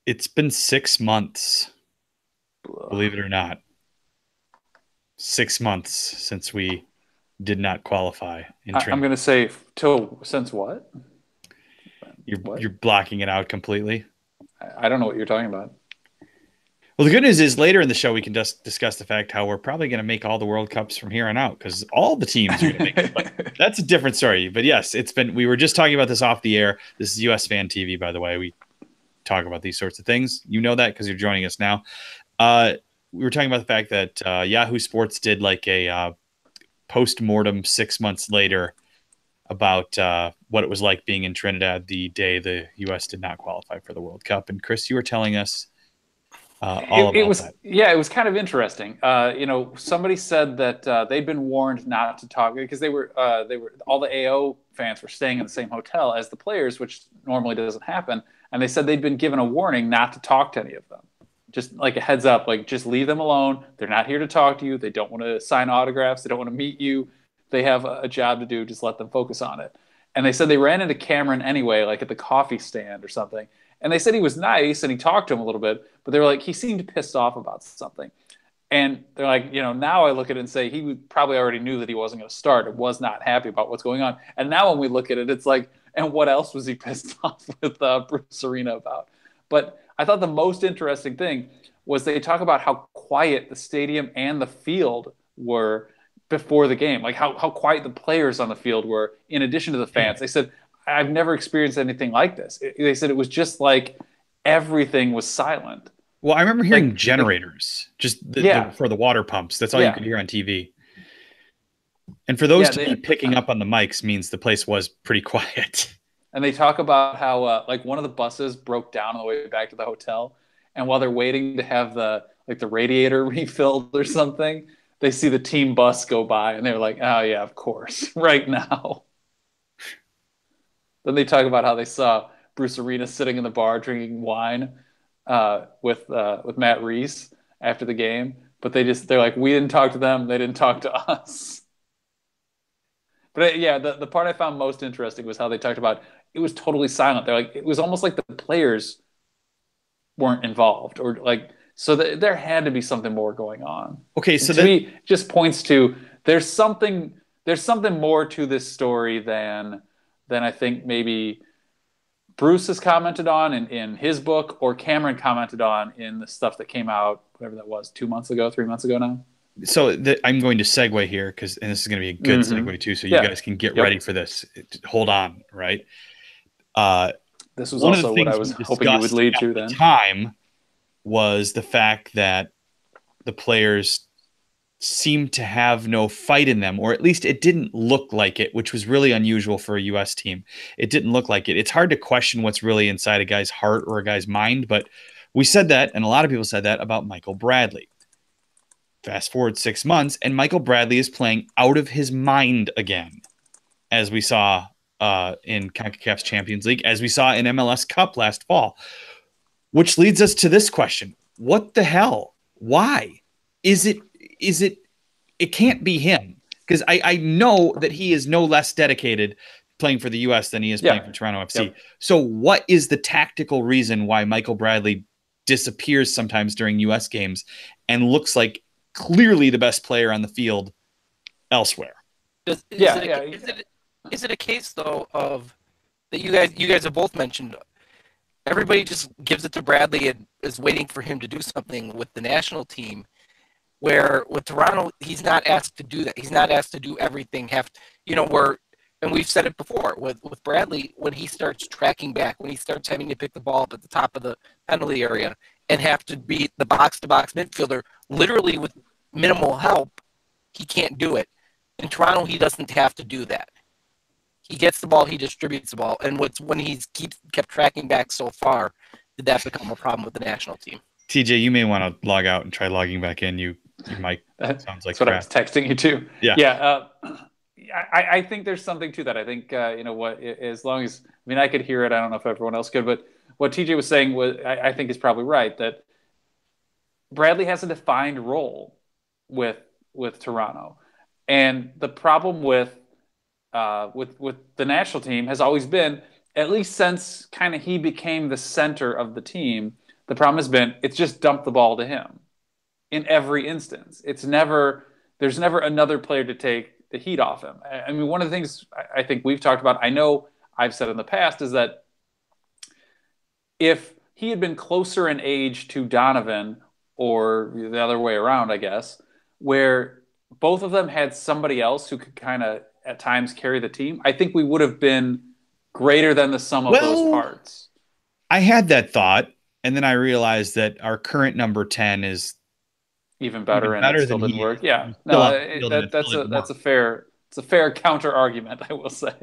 It's been 6 months, believe it or not. 6 months since we did not qualify in I'm Trinidad. going to say till since what? What? You're blocking it out completely. I don't know what you're talking about. Well, the good news is later in the show we can just discuss the fact how we're probably going to make all the World Cups from here on out because all the teams are going to make it. But that's a different story. But yes, it's been. We were just talking about this off the air. This is USFanTV, by the way. We talk about these sorts of things. You know that because you're joining us now. We were talking about the fact that Yahoo Sports did like a post-mortem 6 months later about what it was like being in Trinidad the day the U.S. did not qualify for the World Cup. And Chris, you were telling us all It about was that. yeah, it was kind of interesting. Somebody said that they'd been warned not to talk because they were all the AO fans were staying in the same hotel as the players, which normally doesn't happen. And they said they'd been given a warning not to talk to any of them, just like a heads up, like just leave them alone. They're not here to talk to you. They don't want to sign autographs. They don't want to meet you. They have a job to do. Just let them focus on it. And they said they ran into Cameron anyway, like at the coffee stand or something. And they said he was nice and he talked to him a little bit, but they were like, he seemed pissed off about something. And they're like, now I look at it and say he probably already knew that he wasn't going to start and was not happy about what's going on. And now when we look at it, it's like, and what else was he pissed off with Bruce Arena about? But I thought the most interesting thing was they talk about how quiet the stadium and the field were before the game, like how quiet the players on the field were, in addition to the Yeah. fans. They said, I've never experienced anything like this. They said it was just like everything was silent. Well, I remember hearing Like generators just yeah, for the water pumps. That's all you yeah, could hear on TV. And for those yeah. to be picking up on the mics means the place was pretty quiet. And they talk about how like one of the buses broke down on the way back to the hotel, and while they're waiting to have the radiator refilled or something, they see the team bus go by, and they're like, "Oh yeah, of course, right now." Then they talk about how they saw Bruce Arena sitting in the bar drinking wine with Matt Reese after the game, but they're like, "We didn't talk to them; they didn't talk to us." But yeah, the part I found most interesting was how they talked about it was totally silent. They're like, it was almost like the players weren't involved, or like, so there had to be something more going on. Okay, And so to that me, it just points to there's something there's something more to this story than I think maybe Bruce has commented on in his book, or Cameron commented on in the stuff that came out, whatever that was, 2 months ago, 3 months ago now. I'm going to segue here because, and this is going to be a good Mm-hmm. segue too, so you Yeah. guys can get ready Yep. for this. Hold on, right? Uh, This was One of the also what I things we was hoping you would discussed lead at to the then. time was the fact that the players seemed to have no fight in them, or at least it didn't look like it, which was really unusual for a U.S. team. It didn't look like it. It's hard to question what's really inside a guy's heart or a guy's mind, but we said that, and a lot of people said that about Michael Bradley. Fast forward 6 months, and Michael Bradley is playing out of his mind again, as we saw in Concacaf Champions League, as we saw in MLS Cup last fall. Which leads us to this question: what the hell? Why is it? Is it? It can't be him because I know that he is no less dedicated playing for the U.S. than he is playing Yeah. for Toronto FC. Yep. So, what is the tactical reason why Michael Bradley disappears sometimes during U.S. games and looks like clearly the best player on the field elsewhere? Does, is Yeah. it Yeah. a, is it a case though of that you guys have both mentioned? Everybody just gives it to Bradley and is waiting for him to do something with the national team. Where with Toronto, he's not asked to do that. He's not asked to do everything. Where, and we've said it before with Bradley, when he starts tracking back, when he starts having to pick the ball up at the top of the penalty area and have to beat the box to box midfielder, literally with minimal help, he can't do it. In Toronto, he doesn't have to do that. He gets the ball, he distributes the ball, and when he's kept tracking back so far, did that become a problem with the national team? TJ, you may want to log out and try logging back in. Your mic sounds like That's what I crap. was texting you too. Yeah. Yeah. I think there's something to that. I think, as long as, I mean, I could hear it. I don't know if everyone else could, but what TJ was saying was, I think is probably right, that Bradley has a defined role with Toronto. And the problem with the national team has always been at least since kind of he became the center of the team, the problem has been it's just dumped the ball to him in every instance. There's never another player to take the heat off him. I mean, one of the things I think we've talked about, I know I've said in the past, is that if he had been closer in age to Donovan, or the other way around, I guess, where both of them had somebody else who could kind of at times carry the team, I think we would have been greater than the sum of those parts. I had that thought, and then I realized that our current number 10 is even better, and it still didn't work. Yeah, that's a fair counter argument, I will say.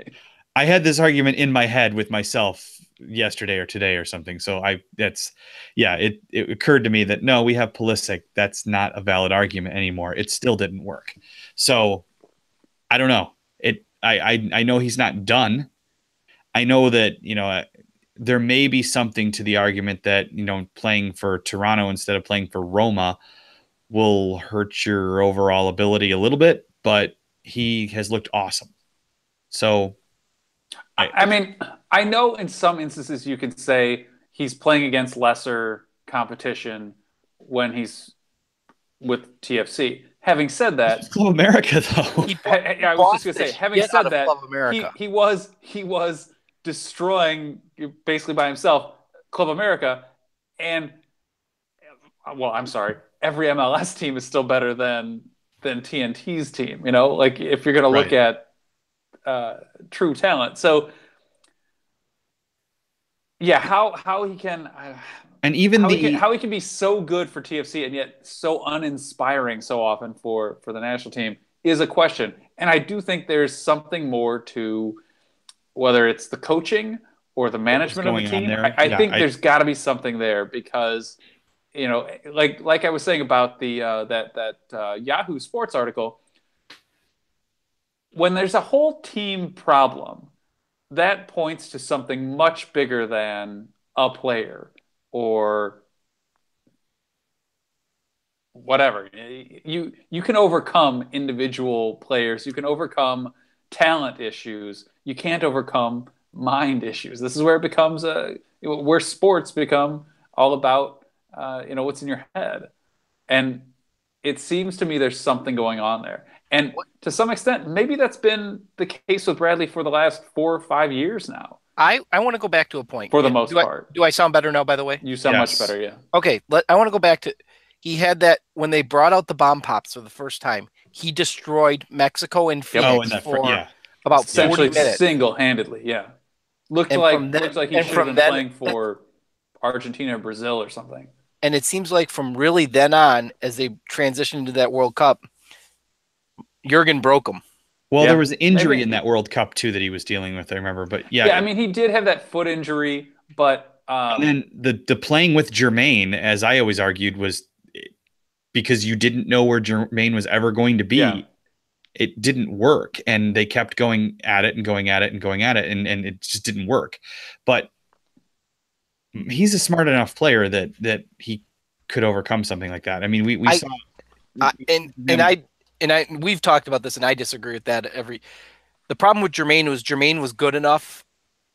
I had this argument in my head with myself yesterday or today or something. So it occurred to me that no, we have Pulisic. That's not a valid argument anymore. It still didn't work. So I don't know. I know he's not done. I know that, there may be something to the argument that, playing for Toronto instead of playing for Roma will hurt your overall ability a little bit, but he has looked awesome. So I mean, I know in some instances you can say he's playing against lesser competition when he's with TFC. Having said that, Club America though. I was just going to say, having said that, he was destroying basically by himself Club America, and well, I'm sorry, every MLS team is still better than TNT's team. Like if you're going to look at true talent. So yeah, how he can and even how he can be so good for TFC and yet so uninspiring so often for the national team is a question. And I do think there's something more to whether it's the coaching or the management of the team. I think there's got to be something there because like I was saying about the that Yahoo Sports article, when there's a whole team problem, that points to something much bigger than a player or whatever. You can overcome individual players. You can overcome talent issues. You can't overcome mind issues. This is where it becomes where sports become all about what's in your head. And it seems to me there's something going on there. And to some extent, maybe that's been the case with Bradley for the last 4 or 5 years now. I want to go back to a point. For the most part. Do I sound better now, by the way? You sound much better, yeah. Okay, I want to go back to, he had that, when they brought out the bomb pops for the first time, he destroyed Mexico and Phoenix for about essentially 40 minutes. Single-handedly, yeah. Looked like he should have been playing for Argentina or Brazil or something. And it seems like from really then on, as they transitioned into that World Cup, Jurgen broke him. Well, there was an injury in that World Cup too that he was dealing with. I remember, but I mean, he did have that foot injury, but and then the playing with Jermaine, as I always argued, was because you didn't know where Jermaine was ever going to be. Yeah. It didn't work, and they kept going at it and going at it and going at it, and it just didn't work. But he's a smart enough player that he could overcome something like that. I mean, we saw, we've talked about this, and I disagree with that. The problem with Jermaine was good enough,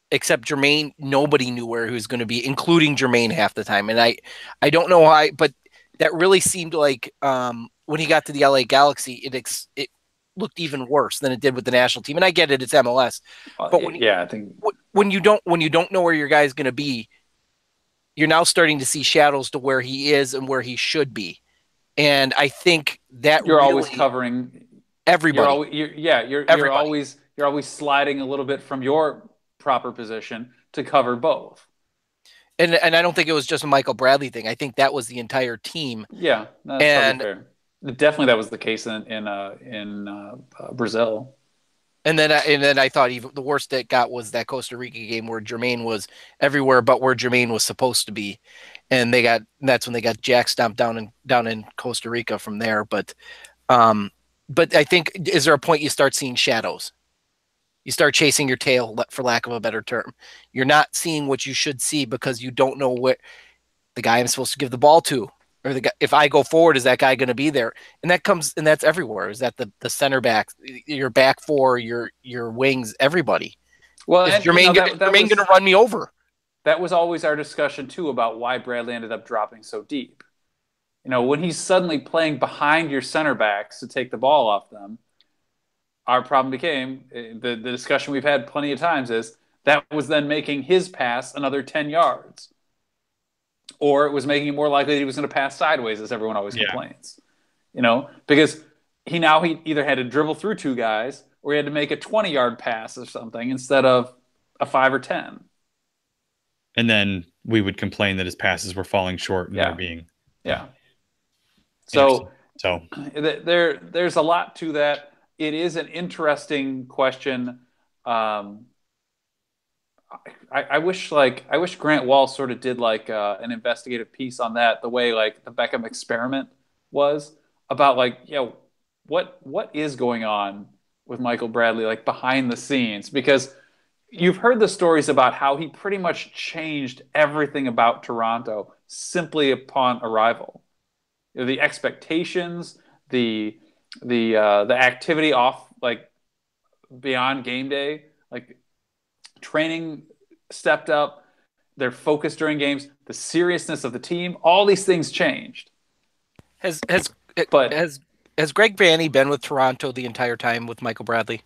except Jermaine, nobody knew where he was going to be, including Jermaine half the time. And I don't know why, but that really seemed like when he got to the LA Galaxy, it looked even worse than it did with the national team. And I get it, it's MLS. But when you don't know where your guy's going to be, you're now starting to see shadows to where he is and where he should be. And I think that you're always covering everybody. You're always sliding a little bit from your proper position to cover both. And I don't think it was just a Michael Bradley thing. I think that was the entire team. Yeah, that's fair. Definitely, that was the case in Brazil. And then I thought even the worst it got was that Costa Rica game where Jermaine was everywhere but where Jermaine was supposed to be, and that's when they got Jack stomped down in Costa Rica from there. But I think, is there a point you start seeing shadows? You start chasing your tail, for lack of a better term. You're not seeing what you should see because you don't know what the guy I'm supposed to give the ball to. Or the guy, if I go forward, is that guy going to be there? And that's everywhere. Is that the center back, your back four, your wings, everybody. Well, Is and Jermaine going to run me over? That was always our discussion too about why Bradley ended up dropping so deep. When he's suddenly playing behind your center backs to take the ball off them, our problem became the discussion we've had plenty of times is that was then making his pass another 10 yards. Or it was making it more likely that he was going to pass sideways, as everyone always complains. Because he either had to dribble through two guys or he had to make a 20-yard pass or something instead of a 5 or 10. And then we would complain that his passes were falling short and they're being So there's a lot to that. It is an interesting question. I wish Grant Wall sort of did like an investigative piece on that, the way like the Beckham experiment was about what is going on with Michael Bradley like behind the scenes, because you've heard the stories about how he pretty much changed everything about Toronto simply upon arrival. The expectations, the activity off like beyond game day, like training stepped up, their focus during games, the seriousness of the team, all these things changed. Has Greg Vanney been with Toronto the entire time with Michael Bradley,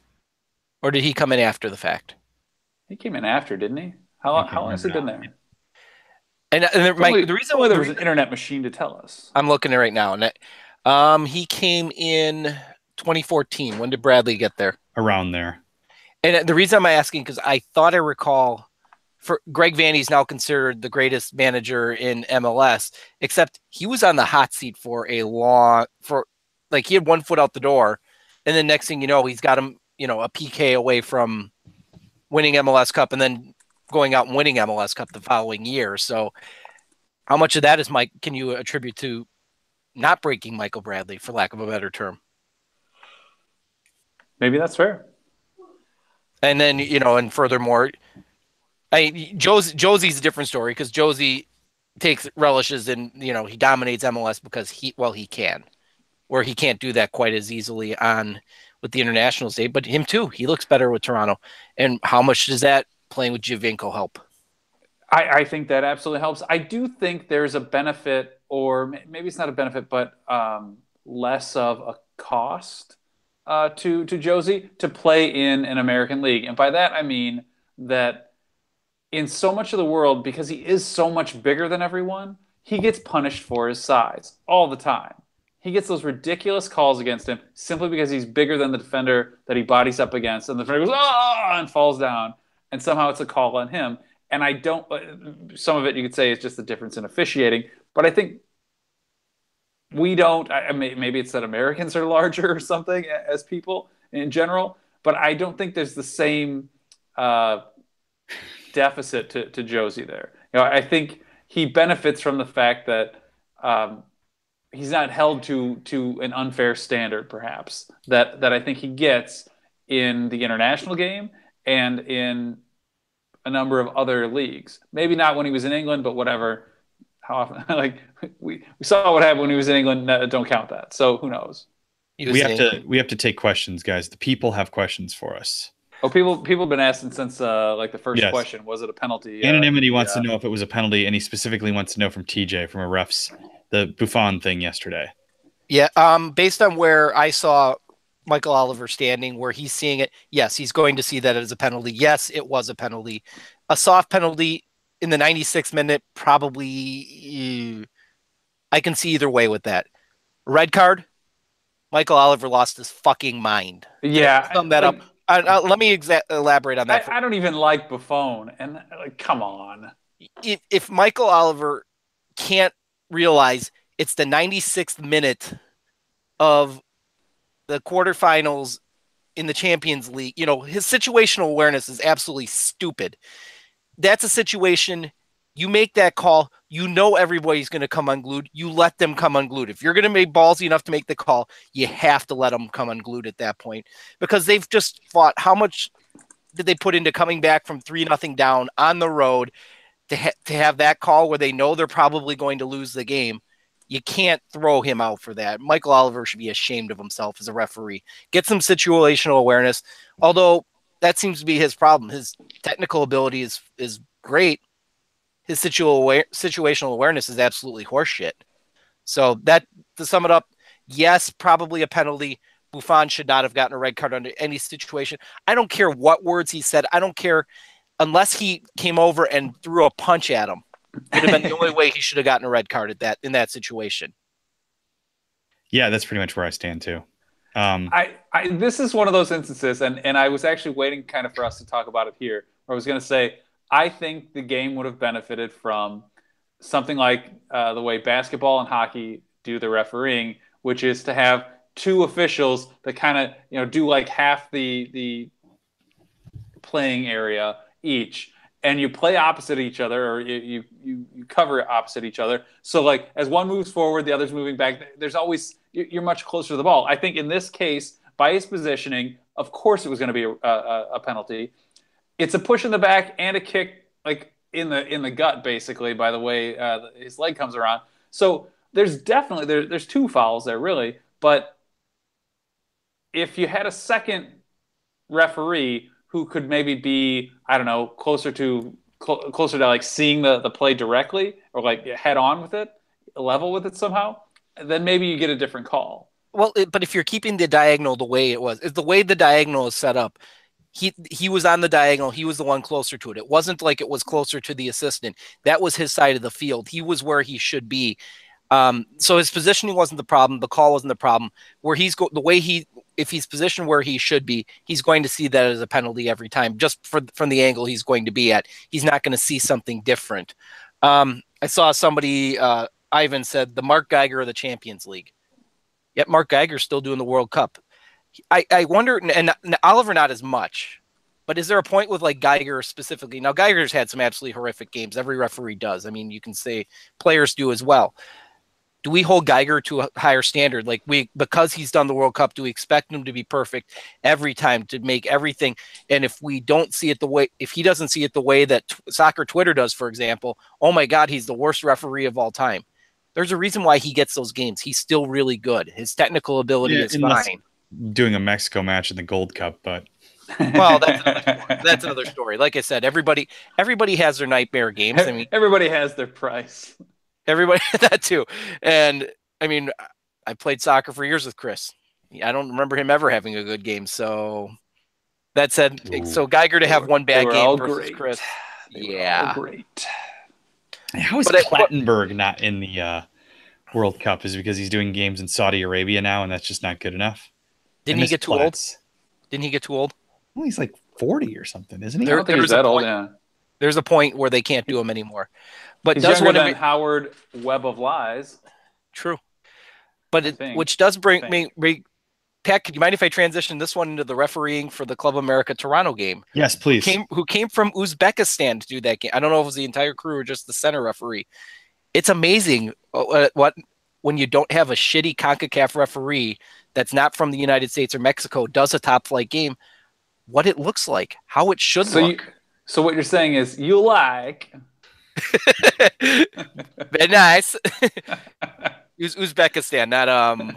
or did he come in after the fact? He came in after, didn't he? How long has he been there? And Mike, the reason there was an internet machine to tell us. I'm looking at it right now, and he came in 2014. When did Bradley get there? Around there. And the reason I'm asking, because I thought I recall, for Greg Vanney's now considered the greatest manager in MLS, except he was on the hot seat for he had one foot out the door, and then next thing you know, he's got him, a PK away from winning MLS Cup, and then going out and winning MLS Cup the following year. So how much of that can you attribute to not breaking Michael Bradley, for lack of a better term? Maybe that's fair. And then, and furthermore, Josie's a different story, because Josie relishes in, he dominates MLS because he can, where he can't do that quite as easily with the international state, but him too, he looks better with Toronto. And how much does that playing with Giovinco help? I think that absolutely helps. I do think there's a benefit, or maybe it's not a benefit, but less of a cost to Josie to play in an American league. And by that, I mean that in so much of the world, because he is so much bigger than everyone, he gets punished for his size all the time. He gets those ridiculous calls against him simply because he's bigger than the defender that he bodies up against. And the defender goes, and falls down. And somehow it's a call on him. And some of it you could say is just the difference in officiating. But I think maybe it's that Americans are larger or something as people in general. But I don't think there's the same deficit to Josie there. I think he benefits from the fact that he's not held to an unfair standard, perhaps, that I think he gets in the international game and in a number of other leagues. Maybe not when he was in England, but whatever. How often? We saw what happened when he was in England. Don't count that. So who knows? We have to take questions, guys. The people have questions for us. Oh, people have been asking since the first question. Was it a penalty? Anonymity wants to know if it was a penalty, and he specifically wants to know from TJ from the Buffon thing yesterday. Yeah, based on where I saw Michael Oliver standing, where he's seeing it, yes, he's going to see that as a penalty. Yes, it was a penalty. A soft penalty in the 96th minute, probably I can see either way with that. Red card, Michael Oliver lost his fucking mind. Yeah. Sum that up. Let me elaborate on that. I don't even like Buffon, and come on. If Michael Oliver can't realize it's the 96th minute of the quarterfinals in the Champions League, his situational awareness is absolutely stupid. That's a situation, you make that call, everybody's going to come unglued. You let them come unglued. If you're going to be ballsy enough to make the call, you have to let them come unglued at that point, because they've just fought. How much did they put into coming back from 3-0 down on the road to have that call where they know they're probably going to lose the game? You can't throw him out for that. Michael Oliver should be ashamed of himself as a referee. Get some situational awareness. Although that seems to be his problem. His technical ability is great. His situational awareness is absolutely horseshit. So that, to sum it up, yes, probably a penalty. Buffon should not have gotten a red card under any situation. I don't care what words he said. I don't care unless he came over and threw a punch at him. Would have been the only way he should have gotten a red card in that situation. Yeah, that's pretty much where I stand too. This is one of those instances, and I was actually waiting kind of for us to talk about it here. Where I was going to say, I think the game would have benefited from something like the way basketball and hockey do the refereeing, which is to have two officials that kind of do like half the playing area each, and you play opposite each other, or you cover opposite each other. So like as one moves forward, the other's moving back. There's always, you're much closer to the ball. I think in this case, by his positioning, of course it was going to be a penalty. It's a push in the back and a kick like in the gut, basically, by the way his leg comes around. So there's definitely there's two fouls there, really. But if you had a second referee who could maybe be, I don't know, closer to like seeing the play directly, or like head on with it, level with it somehow, then maybe you get a different call. Well, but if you're keeping the diagonal the way it was, the way the diagonal is set up, he was on the diagonal. He was the one closer to it. It wasn't like it was closer to the assistant. That was his side of the field. He was where he should be. So his positioning wasn't the problem. The call wasn't the problem. Where if he's positioned where he should be, he's going to see that as a penalty every time, just from the angle he's going to be at. He's not going to see something different. I saw somebody, Ivan said, the Mark Geiger of the Champions League. Yet Mark Geiger's still doing the World Cup. I wonder, and Oliver not as much, but is there a point with like Geiger specifically? Now, Geiger's had some absolutely horrific games. Every referee does. I mean, you can say players do as well. Do we hold Geiger to a higher standard? Like because he's done the World Cup, do we expect him to be perfect every time, to make everything? And if we don't see it if he doesn't see it the way that soccer Twitter does, for example, oh my God, he's the worst referee of all time. There's a reason why he gets those games. He's still really good. His technical ability is fine. Doing a Mexico match in the Gold Cup, but well, that's another story. Like I said, everybody has their nightmare games. I mean, everybody has their price. Everybody that too. And I mean, I played soccer for years with Chris. I don't remember him ever having a good game. So that said, so Geiger to have one bad game versus great. Chris. Yeah. Great. How is Clattenburg not in the World Cup? Is it because he's doing games in Saudi Arabia now and that's just not good enough? Didn't he get too old? Didn't he get too old? Well, he's like 40 or something, isn't he? I don't think he's that old, yeah. There's a point where they can't do him anymore. But he's younger than Howard Webb of Lies. True. But which does bring me, Pat, could you mind if I transition this one into the refereeing for the Club America Toronto game? Yes, please. Who came from Uzbekistan to do that game. I don't know if it was the entire crew or just the center referee. It's amazing when you don't have a shitty CONCACAF referee that's not from the United States or Mexico does a top flight game, what it looks like, how it should look. So what you're saying is you like... Very nice. Uzbekistan, not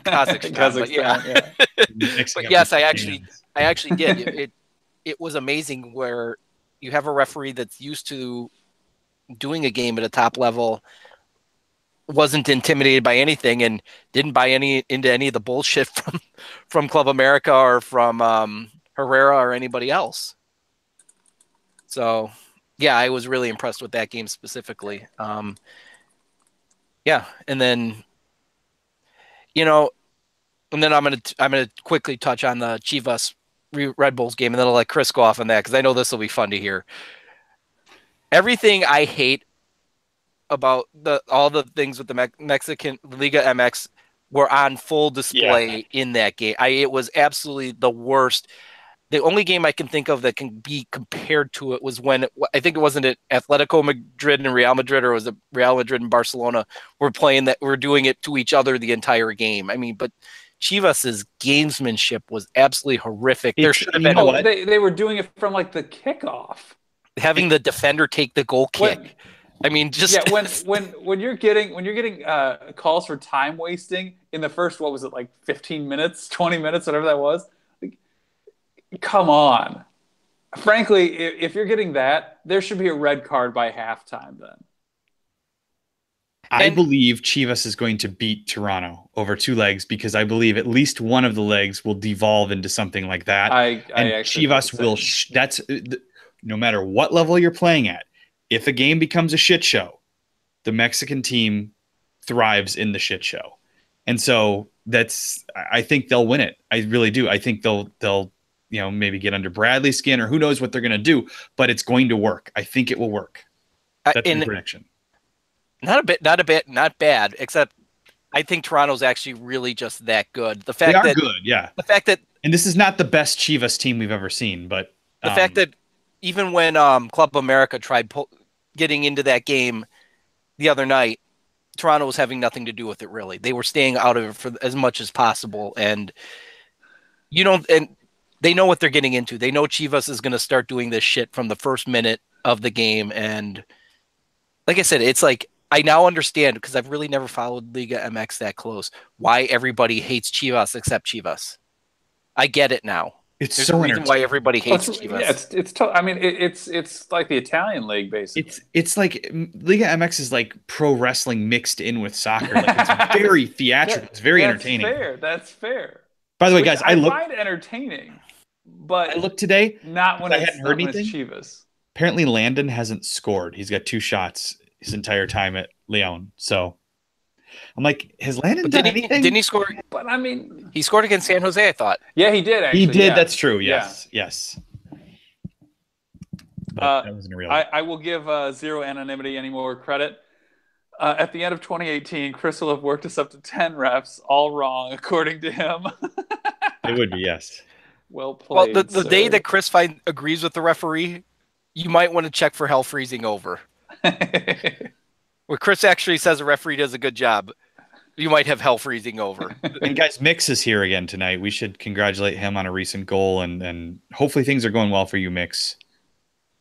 Kazakhstan. But yeah. But yes, I actually did. It was amazing where you have a referee that's used to doing a game at a top level, wasn't intimidated by anything, and didn't buy into any of the bullshit from Club America or from Herrera or anybody else. So yeah, I was really impressed with that game specifically. Yeah, and then and then I'm gonna quickly touch on the Chivas Red Bulls game, and then I'll let Chris go off on that because I know this will be fun to hear. Everything I hate about all the things with the Mexican Liga MX were on full display in that game. It was absolutely the worst. The only game I can think of that can be compared to it was when I think it wasn't at Atletico Madrid and Real Madrid, or was it Real Madrid and Barcelona were playing that, were doing it to each other the entire game. I mean, but Chivas's gamesmanship was absolutely horrific. There should have been they were doing it from like the kickoff, having the defender take the goal kick. I mean, just when you're getting calls for time wasting in the first, what was it, like 15 minutes, 20 minutes, whatever that was. Come on. Frankly, if you're getting that, there should be a red card by halftime then. I believe Chivas is going to beat Toronto over 2 legs because I believe at least one of the legs will devolve into something like that. I And actually Chivas will, that's no matter what level you're playing at. If a game becomes a shit show, the Mexican team thrives in the shit show. And so I think they'll win it. I really do. I think they'll maybe get under Bradley's skin or who knows what they're going to do, but it's going to work. I think it will work. That's my prediction. Not bad, except I think Toronto's actually really just that good. The fact they are good, yeah. The fact that, and this is not the best Chivas team we've ever seen, but the fact that even when Club America tried getting into that game the other night, Toronto was having nothing to do with it, really. They were staying out of it for as much as possible, and and they know what they're getting into. They know Chivas is going to start doing this shit from the first minute of the game, and like I said, it's like, I now understand, because I've really never followed Liga MX that close, why everybody hates Chivas except Chivas. I get it now. There's so a reason why everybody hates Chivas. Yeah, I mean, it's like the Italian league, basically. It's like Liga MX is like pro wrestling mixed in with soccer. Like, it's very theatrical. It's very entertaining. That's fair. By the way, guys, I find entertaining, but I looked today. Not when I hadn't heard anything. Chivas. Apparently, Landon hasn't scored. He's got 2 shots his entire time at Leon. So I'm like, has Landon done anything? Didn't he score? But I mean, he scored against San Jose, I thought. Yeah, he did. Actually, he did. Yeah. That's true. Yes. But that wasn't real. I will give zero anonymity any more credit. At the end of 2018, Chris will have worked us up to 10 refs, all wrong, according to him. It would be, yes. Well played. Well, the day that Chris agrees with the referee, you might want to check for hell freezing over. Where Chris actually says a referee does a good job, you might have hell freezing over. And guys, Mix is here again tonight. We should congratulate him on a recent goal, and hopefully things are going well for you, Mix,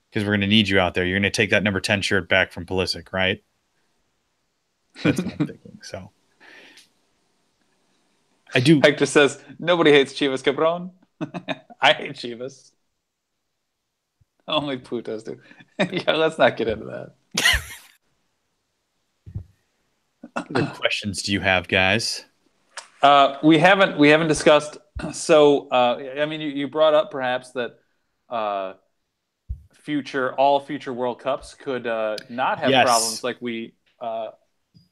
because we're going to need you out there. You're going to take that number 10 shirt back from Pulisic, right? That's what I'm thinking. So I do. Hector says nobody hates Chivas, cabron. I hate Chivas. Only putos do. Yeah, let's not get into that. What other questions do you have, guys? We haven't discussed. So I mean, you brought up perhaps that all future World Cups could not have problems like we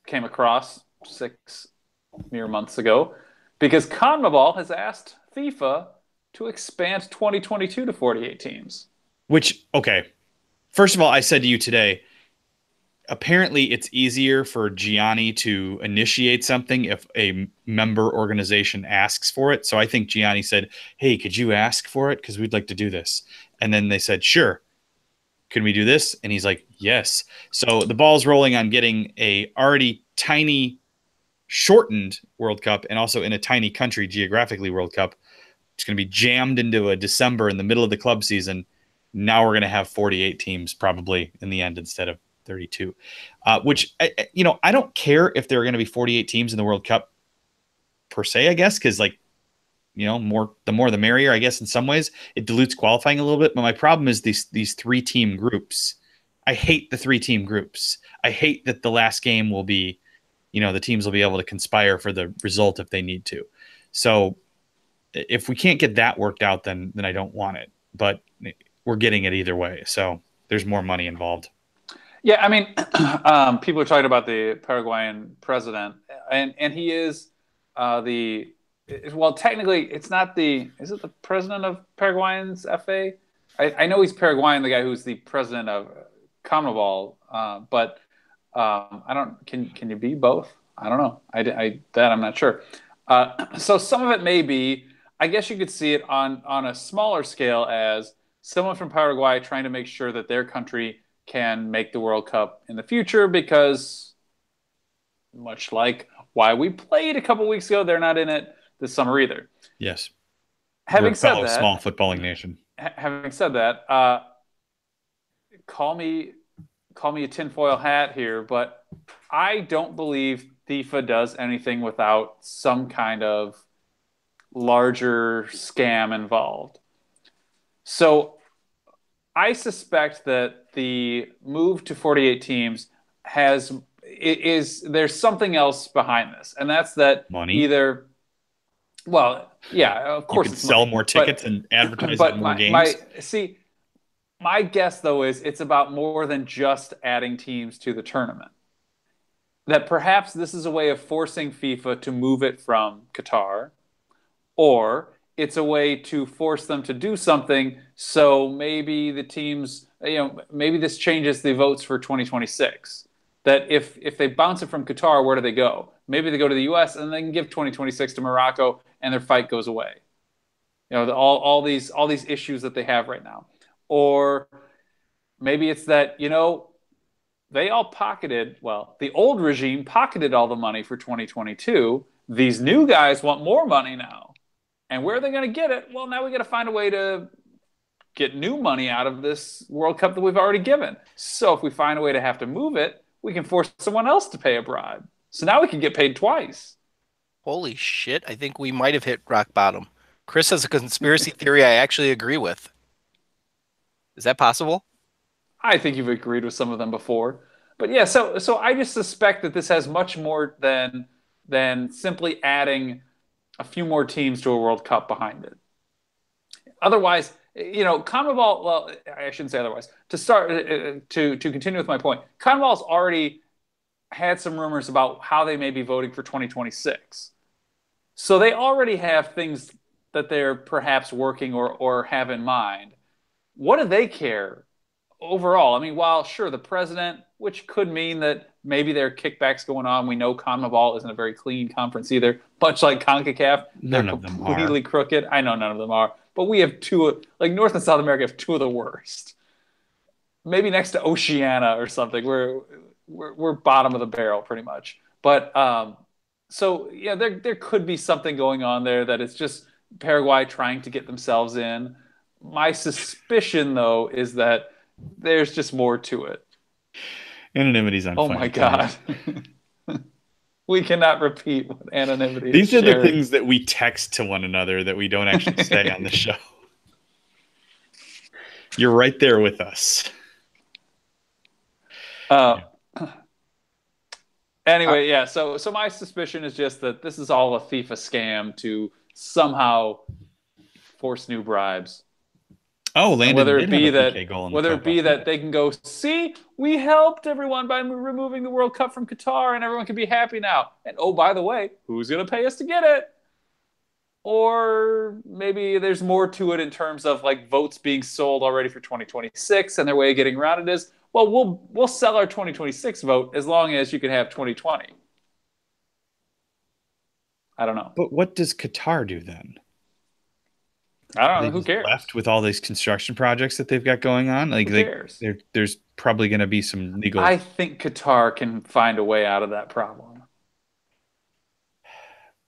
came across 6 mere months ago, because CONMEBOL has asked FIFA to expand 2022 to 48 teams. Which, okay, first of all, I said to you today, apparently it's easier for Gianni to initiate something if a member organization asks for it. So I think Gianni said, hey, could you ask for it? Because we'd like to do this. And then they said, sure. Can we do this? And he's like, yes. So the ball's rolling on getting a already tiny, shortened World Cup, and also in a tiny country, geographically World Cup. It's going to be jammed into a December in the middle of the club season. Now we're going to have 48 teams probably in the end instead of 32, which, I don't care if there are going to be 48 teams in the World Cup per se, I guess, because the more the merrier, I guess. In some ways it dilutes qualifying a little bit, but my problem is these 3-team groups. I hate the 3-team groups. I hate that the last game will be, the teams will be able to conspire for the result if they need to. So if we can't get that worked out, then I don't want it, but we're getting it either way. So there's more money involved. Yeah, I mean, people are talking about the Paraguayan president, and he is technically, it's not is it the president of Paraguayan's FA? I know he's Paraguayan, the guy who's the president of CONMEBOL, but I don't. Can you be both? I don't know. I'm not sure. So some of it may be. I guess you could see it on a smaller scale as someone from Paraguay trying to make sure that their country can make the World Cup in the future, because much like why we played a couple weeks ago, they're not in it this summer either. Yes. Having said that, small footballing nation. Having said that, call me a tinfoil hat here, but I don't believe FIFA does anything without some kind of larger scam involved. So I suspect that the move to 48 teams there's something else behind this, and that's that Money. either, well, yeah, of You course can it's sell money, more tickets and advertise on but more games. my guess though is it's about more than just adding teams to the tournament. That perhaps this is a way of forcing FIFA to move it from Qatar, or it's a way to force them to do something. So maybe the teams, maybe this changes the votes for 2026. That if they bounce it from Qatar, where do they go? Maybe they go to the U.S. and they can give 2026 to Morocco, and their fight goes away. All these issues that they have right now, or maybe it's that they all pocketed. Well, the old regime pocketed all the money for 2022. These new guys want more money now. And where are they going to get it? Well, now we got to find a way to get new money out of this World Cup that we've already given. So if we find a way to have to move it, we can force someone else to pay a bribe. So now we can get paid twice. Holy shit, I think we might have hit rock bottom. Chris has a conspiracy theory I actually agree with. Is that possible? I think you've agreed with some of them before. But yeah, so I just suspect that this has much more than simply adding a few more teams to a World Cup behind it. Otherwise, CONMEBOL. Well, I shouldn't say otherwise. To start to continue with my point, CONMEBOL's already had some rumors about how they may be voting for 2026. So they already have things that they're perhaps working or have in mind. What do they care overall? I mean, while sure the president, which could mean that maybe there are kickbacks going on. We know CONMEBOL isn't a very clean conference either, much like Concacaf. None They're of them completely are. crooked. I know none of them are, but we have two, like North and South America have two of the worst. Maybe next to Oceania or something. We're bottom of the barrel pretty much. But so yeah, there could be something going on there that it's just Paraguay trying to get themselves in. My suspicion though is that there's just more to it. Anonymity's on Oh fire. my God. We cannot repeat what anonymity These is are the sharing. things that we text to one another that we don't actually say on the show. You're right there with us. Anyway, yeah. So my suspicion is just that this is all a FIFA scam to somehow force new bribes. Oh, Landon whether did it have be a that PK goal in the whether cup it be last that night. they can go, see, we helped everyone by removing the World Cup from Qatar, and everyone can be happy now. And oh, by the way, who's going to pay us to get it? Or maybe there's more to it in terms of like votes being sold already for 2026, and their way of getting around it is, well, we'll sell our 2026 vote as long as you can have 2020. I don't know. But what does Qatar do then? I Are don't they know. Who just cares? left with all these construction projects that they've got going on? Who cares? There's probably going to be some legal. I think Qatar can find a way out of that problem.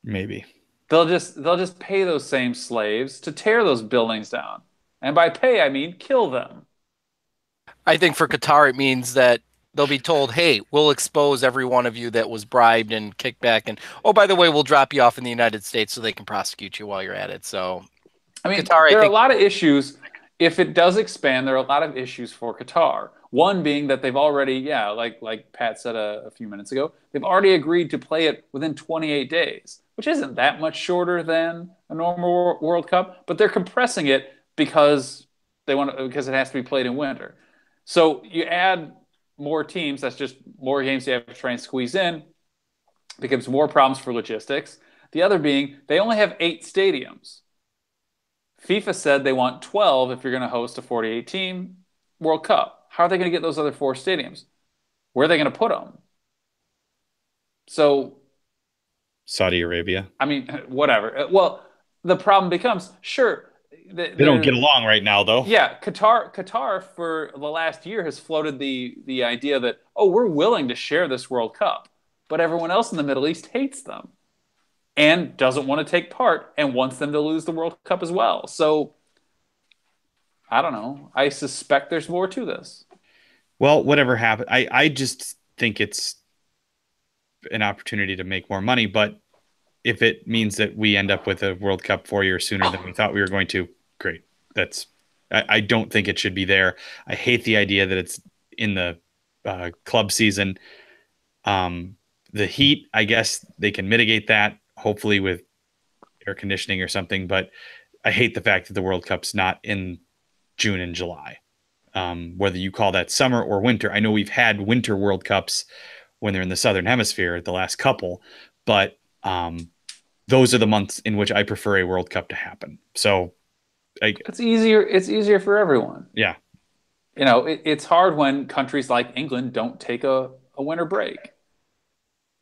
Maybe. They'll just pay those same slaves to tear those buildings down. And by pay, I mean kill them. I think for Qatar, it means that they'll be told, hey, we'll expose every one of you that was bribed and kicked back. And, oh, by the way, we'll drop you off in the United States so they can prosecute you while you're at it. So, I mean, Qatar, there I are a think, lot of issues. If it does expand, there are a lot of issues for Qatar. One being that they've already, yeah, like Pat said a few minutes ago, they've already agreed to play it within 28 days, which isn't that much shorter than a normal World Cup, but they're compressing it because because it has to be played in winter. So you add more teams, that's just more games you have to try and squeeze in, becomes more problems for logistics. The other being they only have 8 stadiums. FIFA said they want 12 if you're going to host a 48 team World Cup. How are they going to get those other 4 stadiums? Where are they going to put them? So, Saudi Arabia. I mean, whatever. Well, the problem becomes, sure, they don't get along right now, though. Yeah, Qatar for the last year has floated the idea that, oh, we're willing to share this World Cup, but everyone else in the Middle East hates them and doesn't want to take part and wants them to lose the World Cup as well. So I don't know. I suspect there's more to this. Well, whatever happened, I just think it's an opportunity to make more money. But if it means that we end up with a World Cup 4 years sooner than we thought we were going to, great. That's I don't think it should be there. I hate the idea that it's in the club season. The heat, I guess they can mitigate that, hopefully with air conditioning or something. But I hate the fact that the World Cup's not in June and July. Whether you call that summer or winter. I know we've had winter World Cups when they're in the Southern Hemisphere, the last couple, but those are the months in which I prefer a World Cup to happen. So it's easier. It's easier for everyone. Yeah. It's hard when countries like England don't take a winter break.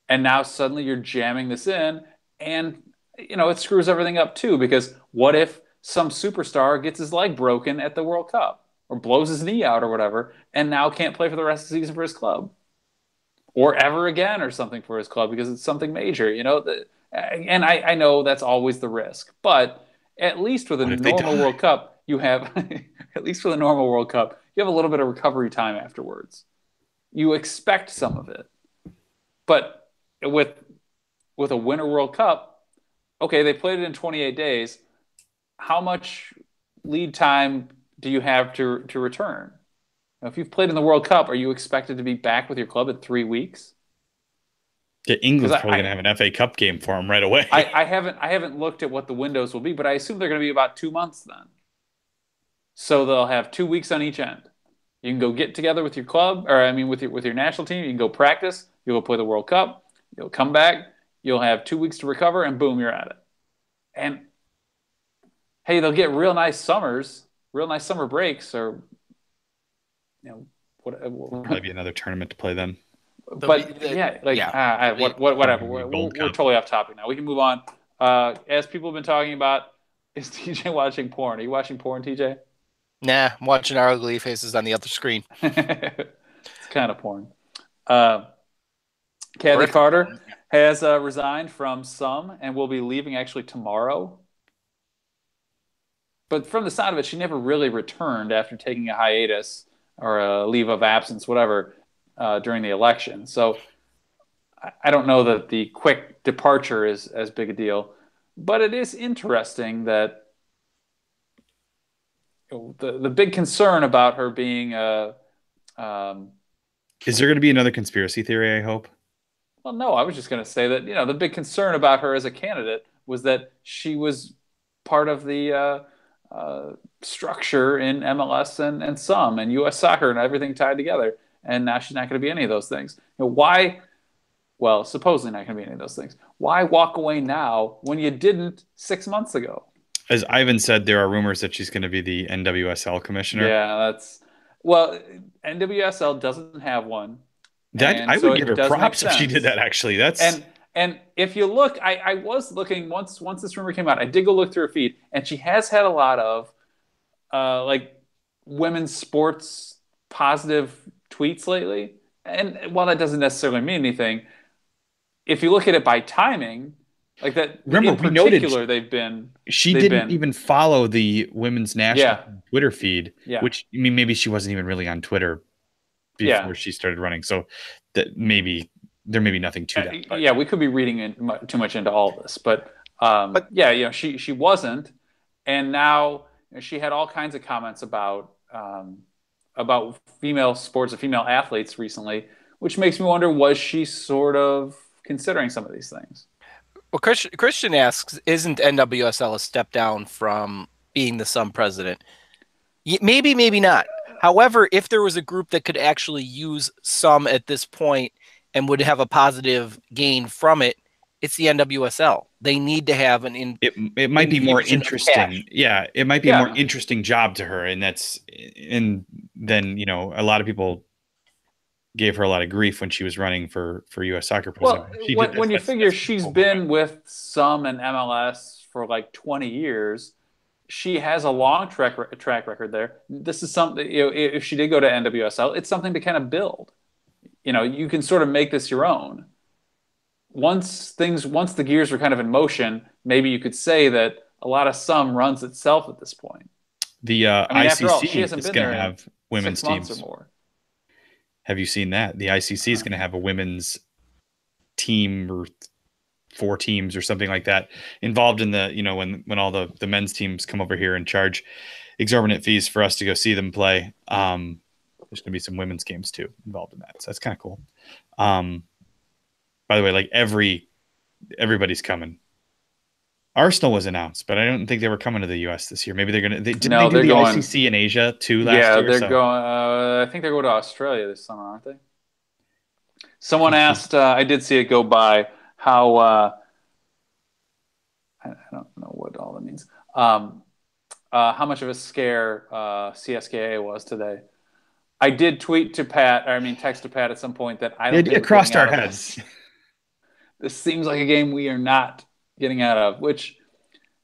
And now suddenly you're jamming this in, and it screws everything up too, because what if some superstar gets his leg broken at the World Cup or blows his knee out or whatever, and now can't play for the rest of the season for his club or ever again or something for his club because it's something major, and I know that's always the risk, but at least with a normal World Cup, you have at least with a normal World Cup, you have a little bit of recovery time afterwards. You expect some of it. But with a Winter World Cup, okay, they played it in 28 days. How much lead time do you have to return? Now, if you've played in the World Cup, are you expected to be back with your club in 3 weeks? Yeah, England's probably going to have an FA Cup game for them right away. I haven't looked at what the windows will be, but I assume they're going to be about 2 months then. So they'll have 2 weeks on each end. You can go get together with your club, or with your national team. You can go practice. You'll go play the World Cup. You'll come back. You'll have 2 weeks to recover, and boom, you're at it. And hey, they'll get real nice summer breaks, or probably be another tournament to play then. But whatever. We're totally off topic now. We can move on. As people have been talking about, is TJ watching porn? Are you watching porn, TJ? Nah, I'm watching our ugly faces on the other screen. It's kind of porn. Kathy Carter has resigned from some and will be leaving actually tomorrow. But from the sound of it, she never really returned after taking a hiatus or a leave of absence, whatever, during the election. So I don't know that the quick departure is as big a deal. But it is interesting that the big concern about her being is there going to be another conspiracy theory, I hope? Well, no, I was just going to say that, the big concern about her as a candidate was that she was part of the structure in MLS and some and U.S. soccer and everything tied together. And now she's not going to be any of those things. Why? Well, supposedly not going to be any of those things. Why walk away now when you didn't 6 months ago? As Ivan said, there are rumors that she's going to be the NWSL commissioner. Yeah, NWSL doesn't have one. That I would give her props if she did that. Actually, and if you look, I was looking once this rumor came out. I did go look through her feed, and she has had a lot of women's sports positive tweets lately. And while that doesn't necessarily mean anything, if you look at it by timing, like that, remember in particular, they've been. She didn't even follow the women's national Twitter feed, which maybe she wasn't even really on Twitter before she started running. So that there may be nothing to that. But. Yeah, we could be reading too much into all of this, but she wasn't, and now she had all kinds of comments about female sports and female athletes recently, which makes me wonder, was she sort of considering some of these things? Well, Christian asks, isn't NWSL a step down from being the Sun president? Maybe, maybe not. However, if there was a group that could actually use some at this point and would have a positive gain from it, it's the NWSL. They need to have it might be more interesting. Yeah, it might be a more interesting job to her, and then a lot of people gave her a lot of grief when she was running for U.S. Soccer president. Well, when you figure she's been with some in MLS for like 20 years, she has a long track record there. This is something, if she did go to NWSL, it's something to kind of build. You can sort of make this your own. Once the gears are kind of in motion, maybe you could say that a lot of some runs itself at this point. The ICC is going to have women's teams. Or more. Have you seen that? The ICC is going to have a women's team or 4 teams or something like that involved in the, when all the men's teams come over here and charge. exorbitant fees for us to go see them play. There's going to be some women's games too involved in that, so that's kind of cool. By the way, like everybody's coming. Arsenal was announced, but I don't think they were coming to the U.S. this year. Maybe they're going to. Didn't they do the ICC in Asia too last year? Yeah, they're going. I think they're going to Australia this summer, aren't they? Someone asked. I did see it go by. How I don't know what all that means. How much of a scare CSKA was today. I did text to Pat at some point that I don't think it crossed our heads. This seems like a game we are not getting out of, which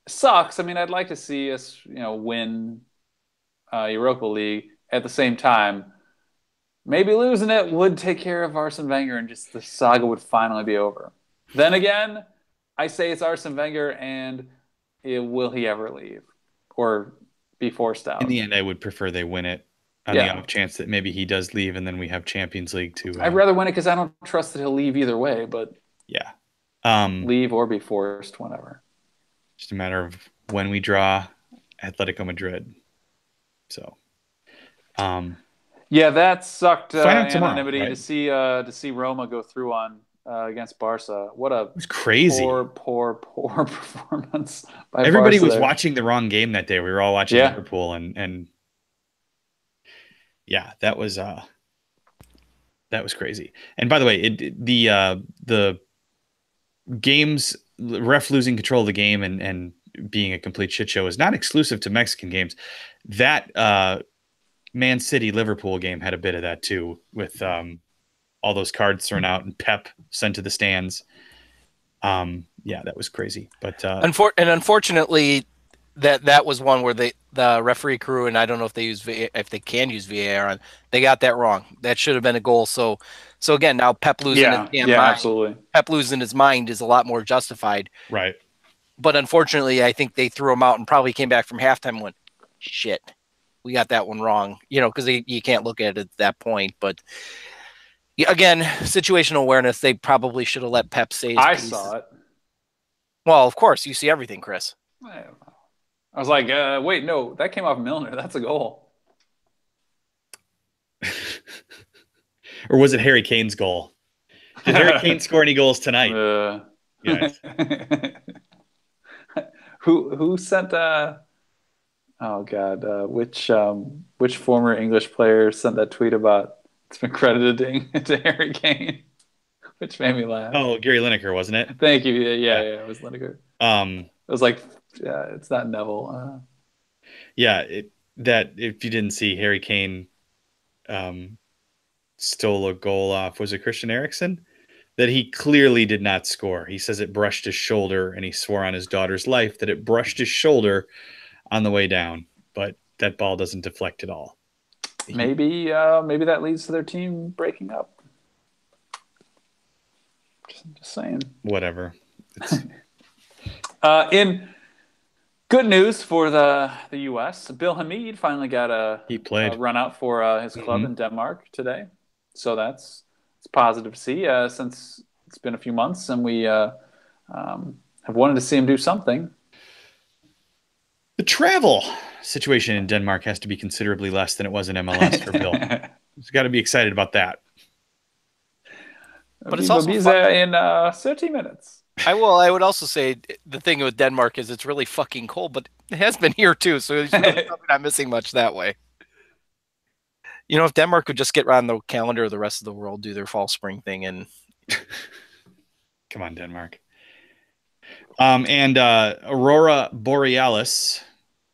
sucks. I mean, I'd like to see us, win Europa League. At the same time, maybe losing it would take care of Arsene Wenger and just the saga would finally be over. Then again, I say it's Arsene Wenger, and will he ever leave or be forced out? In the end, I would prefer they win it on the off chance that maybe he does leave, and then we have Champions League too. I'd rather win it because I don't trust that he'll leave either way. But yeah, leave or be forced, whatever. Just a matter of when we draw Atletico Madrid. So, yeah, that sucked anonymity, right? to see Roma go through on against Barca. What a it was crazy, poor performance. By Everybody Barca was there. watching the wrong game that day. We were all watching Liverpool, and yeah, that was crazy. And by the way, the games, ref losing control of the game and being a complete shit show is not exclusive to Mexican games. That Man City Liverpool game had a bit of that too, with all those cards thrown out and Pep sent to the stands. Yeah, that was crazy. But unfortunately, that was one where the referee crew, and I don't know if they can use VAR on, they got that wrong. That should have been a goal. So again, now Pep losing his mind. Absolutely. Pep losing his mind is a lot more justified. Right. But unfortunately, I think they threw him out and probably came back from halftime and went, shit, we got that one wrong. Because you can't look at it at that point. But again, situational awareness, they probably should have let Pep say his piece. Saw it. Well, of course, you see everything, Chris. I was like, wait, no, that came off Milner. That's a goal. Or was it Harry Kane's goal? Did Harry Kane score any goals tonight? Yes. Who sent oh god, which former English player sent that tweet about it's been credited to Harry Kane, which made me laugh. Oh, Gary Lineker, wasn't it? Thank you. Yeah, it was Lineker. It was like, it's not Neville. That if you didn't see, Harry Kane stole a goal off, was it Christian Eriksen? That he clearly did not score. He says it brushed his shoulder, and he swore on his daughter's life that it brushed his shoulder on the way down. But that ball doesn't deflect at all. Maybe that leads to their team breaking up. Just saying. Whatever. In good news for the U.S., Bill Hamid finally got a run out for his club in Denmark today. So it's positive to see since it's been a few months and we have wanted to see him do something. The travel situation in Denmark has to be considerably less than it was in MLS for Bill. He's got to be excited about that. But it's also in 30 minutes. I would also say the thing with Denmark is it's really fucking cold, but it has been here too, so it's really not missing much that way. If Denmark could just get around the calendar of the rest of the world, do their fall spring thing, and come on, Denmark. And Aurora Borealis,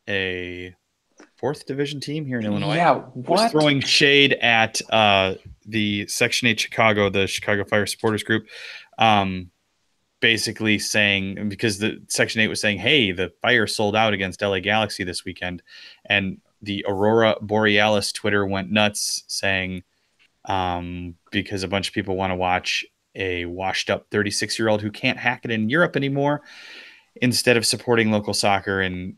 a 4th division team here in Illinois, was throwing shade at the Section 8 Chicago, the Chicago Fire Supporters Group, basically saying, because the Section 8 was saying, hey, the Fire sold out against LA Galaxy this weekend, and the Aurora Borealis Twitter went nuts saying, because a bunch of people want to watch a washed up 36-year-old who can't hack it in Europe anymore, instead of supporting local soccer and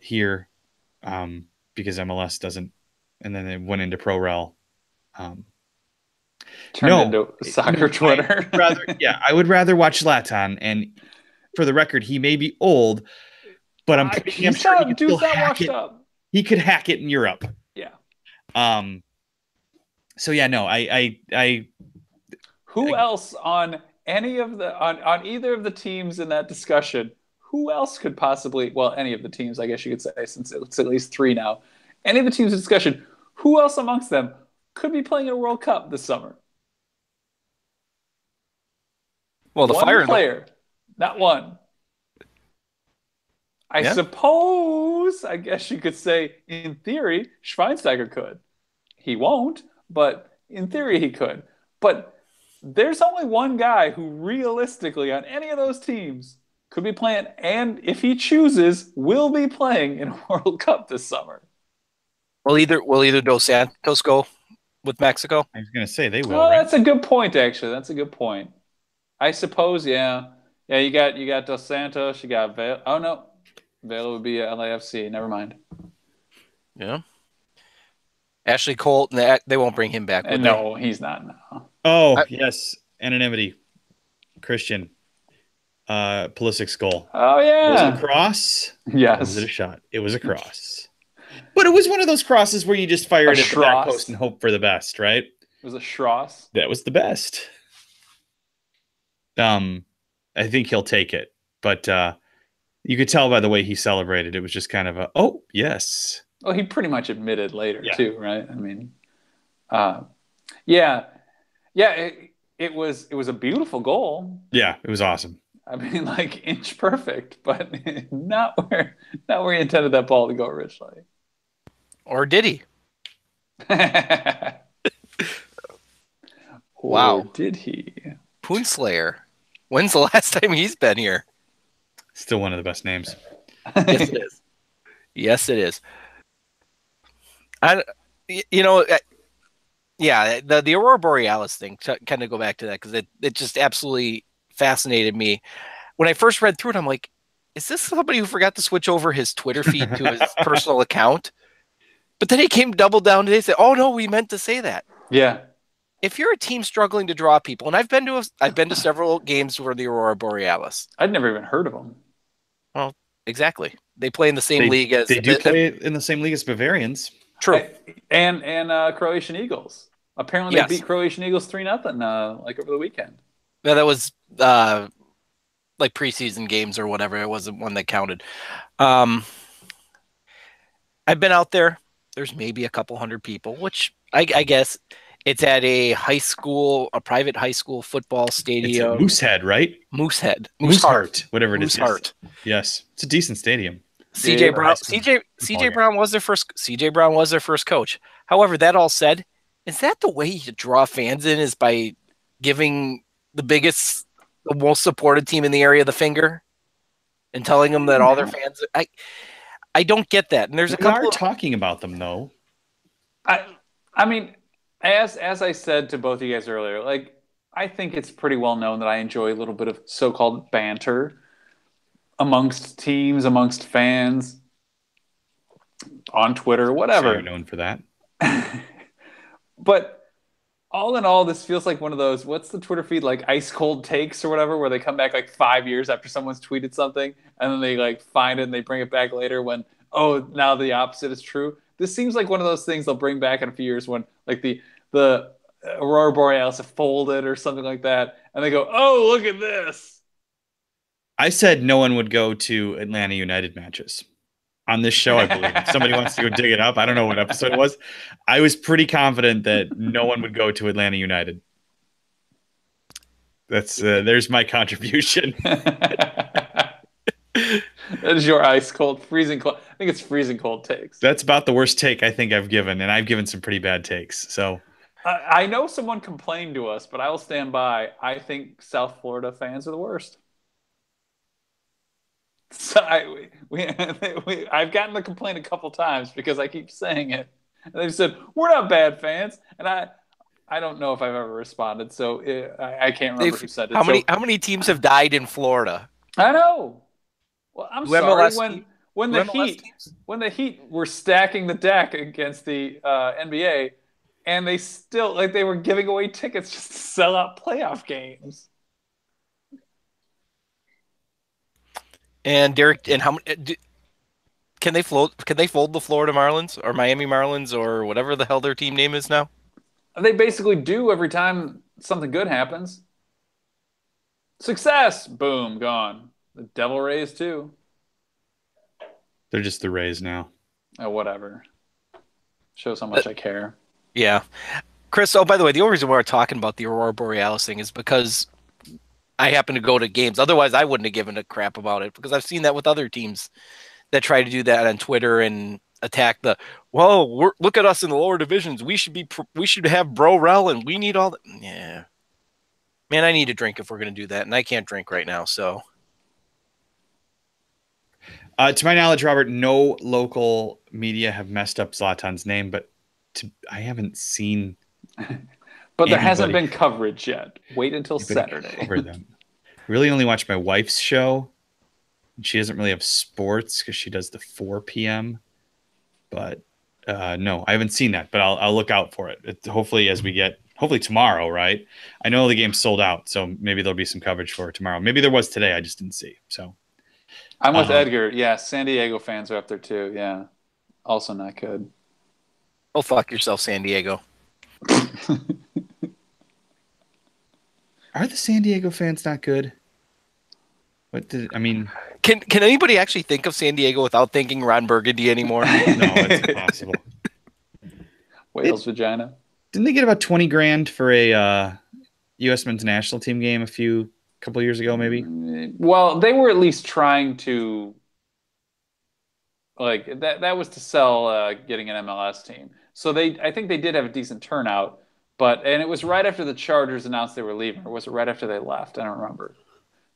here, because MLS doesn't, and then it went into ProRel. Turned into soccer Twitter. I would rather watch Zlatan, and for the record, he may be old, but I'm sure he can still hack it. he could hack it in Europe. Yeah. So yeah, no, I Who else on any of the on either of the teams in that discussion? Who else could possibly? Well, any of the teams, I guess you could say, since it's at least 3 now. Any of the teams in discussion. Who else amongst them could be playing in a World Cup this summer? Well, the one Fire player, not one. I suppose, I guess you could say, in theory, Schweinsteiger could. He won't, but in theory he could. But there's only one guy who realistically on any of those teams could be playing, and if he chooses, will be playing in a World Cup this summer. Will either Dos Santos go with Mexico? was gonna say they will. Oh, Right? that's a good point, actually. That's a good point. I suppose, yeah. Yeah, you got Dos Santos, you got Vela. Oh no. Vela would be LAFC. Never mind. Yeah. Ashley Cole, they won't bring him back. No, he's not now. Oh, yes. Anonymity. Christian. Pulisic's goal. Oh, yeah. Was it a cross? Yes. Or was it a shot? It was a cross. But it was one of those crosses where you just fire it at the back post and hope for the best, right? It was a Schross. That was the best. I think he'll take it. But you could tell by the way he celebrated. It was just kind of a, oh, yes. Well, he pretty much admitted later, too, right? I mean, yeah. It was a beautiful goal. Yeah, it was awesome. I mean, like inch perfect, but not where he intended that ball to go originally. Or did he? Wow. Or did he? Poonslayer. When's the last time he's been here? Still one of the best names. Yes, it is. Yes, it is. The Aurora Borealis thing, to kind of go back to that, because it just absolutely fascinated me. When I first read through it, I'm like, is this somebody who forgot to switch over his Twitter feed to his personal account? But then he came double down today and said, oh, no, we meant to say that. Yeah. If you're a team struggling to draw people, and I've been to several games for the Aurora Borealis. I'd never even heard of them. Well, exactly. They play in the same league as... They do play in the same league as Bavarians. True. And Croatian Eagles. Apparently they beat Croatian Eagles 3-0 like over the weekend. Yeah, that was like preseason games or whatever. It wasn't one that counted. I've been out there. There's maybe a couple hundred people, which I guess it's at a private high school football stadium. It's Moosehead, right? Mooseheart, whatever it is. Mooseheart. Yes, it's a decent stadium. CJ Brown was their first coach. However, that all said, is that the way you draw fans in, is by giving the most supported team in the area the finger and telling them that all their fans? I don't get that. And there's a couple talking about them though. I mean, as I said to both of you guys earlier, like I think it's pretty well known that I enjoy a little bit of so-called banter amongst teams, amongst fans, on Twitter, whatever. So you're known for that. But all in all, this feels like one of those, what's the Twitter feed, like ice cold takes or whatever, where they come back like 5 years after someone's tweeted something and then they like find it and they bring it back later when, oh, now the opposite is true. This seems like one of those things they'll bring back in a few years when like the Aurora Borealis have folded or something like that. And they go, oh, look at this. I said no one would go to Atlanta United matches on this show, I believe. If somebody wants to go dig it up, I don't know what episode it was. I was pretty confident that no one would go to Atlanta United. That's there's my contribution. That is your ice cold, freezing cold. I think it's freezing cold takes. That's about the worst take I think I've given, and I've given some pretty bad takes. So I know someone complained to us, but I will stand by. I think South Florida fans are the worst. So I've gotten the complaint a couple times because I keep saying it. And they've said, we're not bad fans. And I don't know if I've ever responded. So I can't remember who said it. How many teams have died in Florida? I know. Well, I'm sorry. When the Heat were stacking the deck against the NBA, and they still they were giving away tickets just to sell out playoff games. And Derek, and Can they float? Can they fold the Florida Marlins or Miami Marlins or whatever the hell their team name is now? They basically do every time something good happens. Success! Boom, gone. The Devil Rays, too. They're just the Rays now. Oh, whatever. Shows how much I care. Yeah. Chris, oh, by the way, the only reason why we're talking about the Aurora Borealis thing is because I happen to go to games. Otherwise, I wouldn't have given a crap about it because I've seen that with other teams that try to do that on Twitter and attack the, whoa, look at us in the lower divisions. We should have Bro Rel and we need all that. Yeah. Man, I need a drink if we're going to do that, and I can't drink right now, so. To my knowledge, Robert, no local media have messed up Zlatan's name, but I haven't seen. But there hasn't been coverage yet. Wait until Saturday. Cover them. Really only watch my wife's show. She doesn't really have sports because she does the 4 p.m. But no, I haven't seen that. But I'll look out for it. Hopefully tomorrow, right? I know the game's sold out, so maybe there'll be some coverage for it tomorrow. Maybe there was today. I just didn't see. So I'm with Edgar. Yeah, San Diego fans are up there too. Yeah, also not good. Oh, fuck yourself, San Diego. Are the San Diego fans not good? Can anybody actually think of San Diego without thinking Ron Burgundy anymore? No, it's impossible. Wales vagina. Didn't they get about 20 grand for a U.S. men's national team game a couple years ago, maybe? Well, they were at least trying to, like, that was to sell getting an MLS team. So I think they did have a decent turnout, and it was right after the Chargers announced they were leaving, or was it right after they left? I don't remember.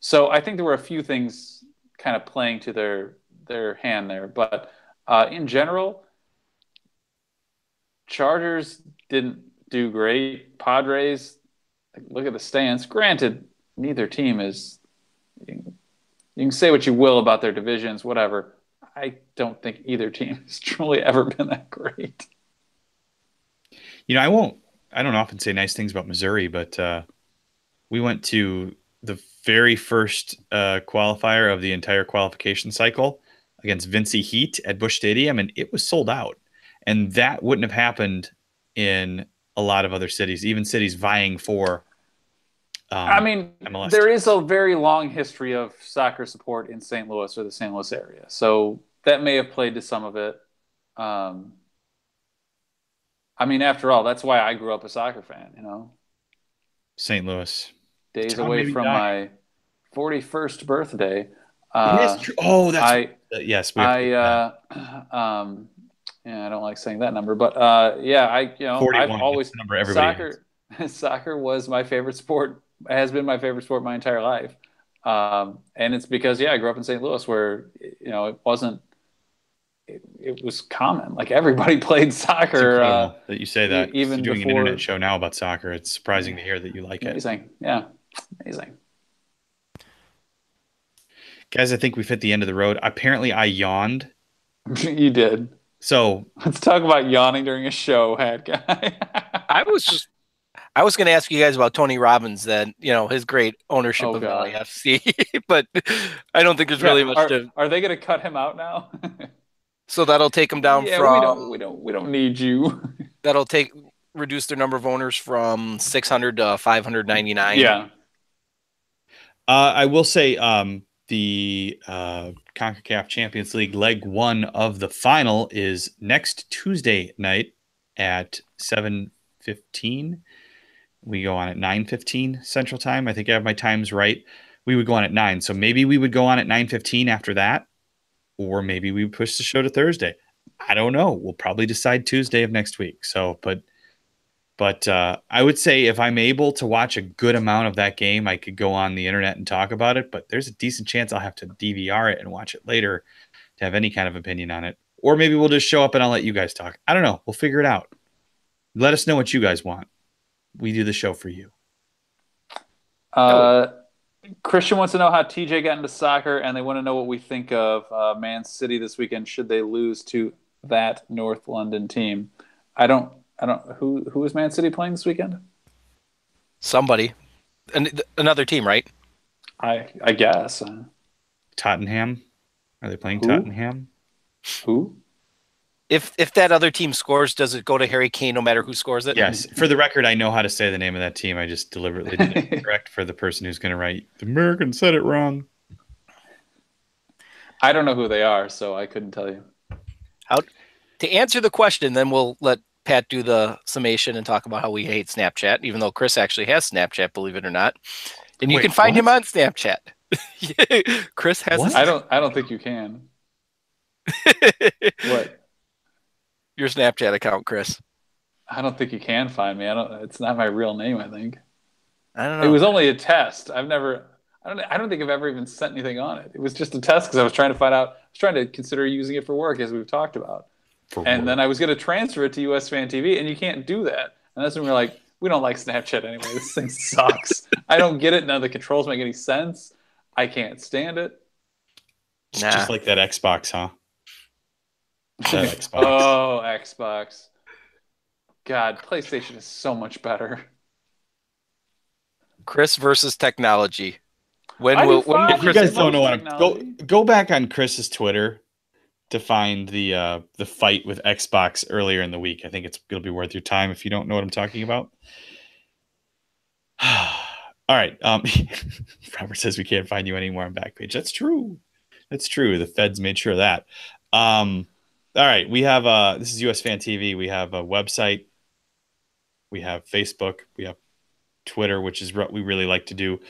So I think there were a few things kind of playing to their hand there, but in general, Chargers didn't do great. Padres, look at the stands. Granted, neither team is. You can say what you will about their divisions, whatever. I don't think either team has truly ever been that great. I don't often say nice things about Missouri, but we went to the very first qualifier of the entire qualification cycle against Vincy Heat at Busch Stadium, and it was sold out. And that wouldn't have happened in a lot of other cities, even cities vying for MLS. There is a very long history of soccer support in St. Louis or the St. Louis area. So that may have played to some of it. After all, that's why I grew up a soccer fan, St. Louis. Days away from my 41st birthday. It is true. Oh, that's yes. I don't like saying that number, but I've always number everybody soccer was my favorite sport. Has been my favorite sport my entire life, and it's because I grew up in St. Louis where it wasn't. It was common. Like everybody played soccer. That you say that. Even doing before... an internet show now about soccer, it's surprising to hear that you like it. Amazing, yeah, amazing. Guys, I think we've hit the end of the road. Apparently, I yawned. You did. So let's talk about yawning during a show, Hat Guy. I was going to ask you guys about Tony Robbins, then his great ownership of LAFC, but I don't think there's really much to. Are they going to cut him out now? So that'll take them down from. We don't need you. That'll reduce their number of owners from 600 to 599. Yeah. I will say the Concacaf Champions League leg 1 of the final is next Tuesday night at 7:15. We go on at 9:15 Central Time. I think I have my times right. We would go on at 9. So maybe we would go on at 9:15 after that. Or maybe we push the show to Thursday. I don't know. We'll probably decide Tuesday of next week. So, but I would say if I'm able to watch a good amount of that game, I could go on the internet and talk about it. But there's a decent chance I'll have to DVR it and watch it later to have any kind of opinion on it. Or maybe we'll just show up and I'll let you guys talk. I don't know. We'll figure it out. Let us know what you guys want. We do the show for you. Christian wants to know how TJ got into soccer, and they want to know what we think of Man City this weekend should they lose to that North London team. I don't. Who is Man City playing this weekend? Somebody, another team, right? I guess. Tottenham. Are they playing Who? Tottenham? Who? If that other team scores, does it go to Harry Kane no matter who scores it? Yes. For the record, I know how to say the name of that team. I just deliberately did it correct for the person who's going to write. The American said it wrong. I don't know who they are, so I couldn't tell you. To answer the question, then we'll let Pat do the summation and talk about how we hate Snapchat, even though Chris actually has Snapchat, believe it or not. And you can find him on Snapchat. Chris has. I don't think you can. What? Your Snapchat account, Chris. I don't think you can find me. It's not my real name, I think. I don't know. It was only a test. I don't think I've ever even sent anything on it. It was just a test because I was trying to find out. I was trying to consider using it for work, as we've talked about. Then I was going to transfer it to USfanTV, and you can't do that. And that's when we were like, we don't like Snapchat anyway. This thing sucks. I don't get it. None of the controls make any sense. I can't stand it. It's just like that Xbox, huh? That Xbox. Oh, Xbox. God, PlayStation is so much better. Chris versus technology. If you guys don't know what go back on Chris's Twitter to find the fight with Xbox earlier in the week. I think it'll be worth your time if you don't know what I'm talking about. All right. Robert says we can't find you anymore on Backpage. That's true. The feds made sure of that. All right. We have this is USfanTV. We have a website. We have Facebook. We have Twitter, which is what we really like to do.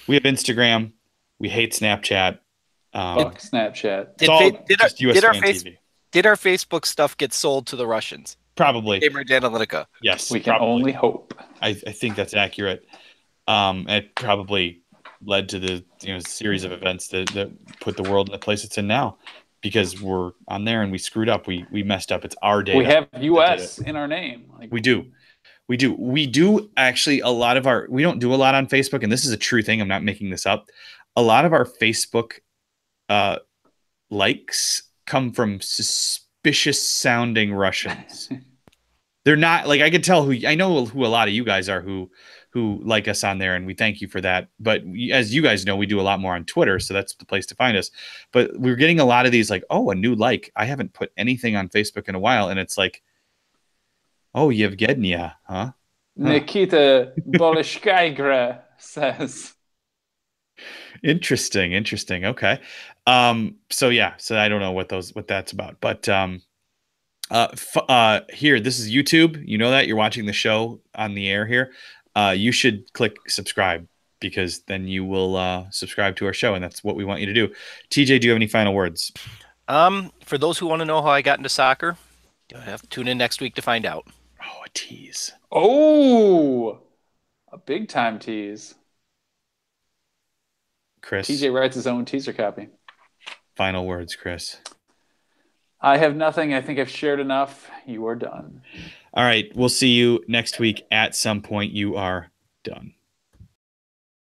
We have Instagram. We hate Snapchat. Fuck Snapchat. Did our Facebook stuff get sold to the Russians? Probably. Cambridge Analytica. Yes. We can only hope. I think that's accurate. It probably led to the series of events that put the world in the place it's in now, because we're on there and we screwed up. We messed up. It's our data. We have US in our name. We do actually. We don't do a lot on Facebook, and this is a true thing. I'm not making this up. A lot of our Facebook likes come from suspicious sounding Russians. They're not like, I could tell I know who a lot of you guys are who like us on there, and we thank you for that. But as you guys know, we do a lot more on Twitter, so that's the place to find us. But we're getting a lot of these like, oh, a new like. I haven't put anything on Facebook in a while, and it's like, oh, Yevgenia, huh? Nikita Boleshkaigra says. Interesting. Okay. So I don't know what that's about, but here, this is YouTube. You know that you're watching the show on the air here. You should click subscribe, because then you will subscribe to our show, and that's what we want you to do. TJ, do you have any final words? For those who want to know how I got into soccer, you'll have to tune in next week to find out. Oh, a tease. Oh, a big time tease. Chris. TJ writes his own teaser copy. Final words, Chris. I have nothing. I think I've shared enough. You are done. All right. We'll see you next week at some point. You are done.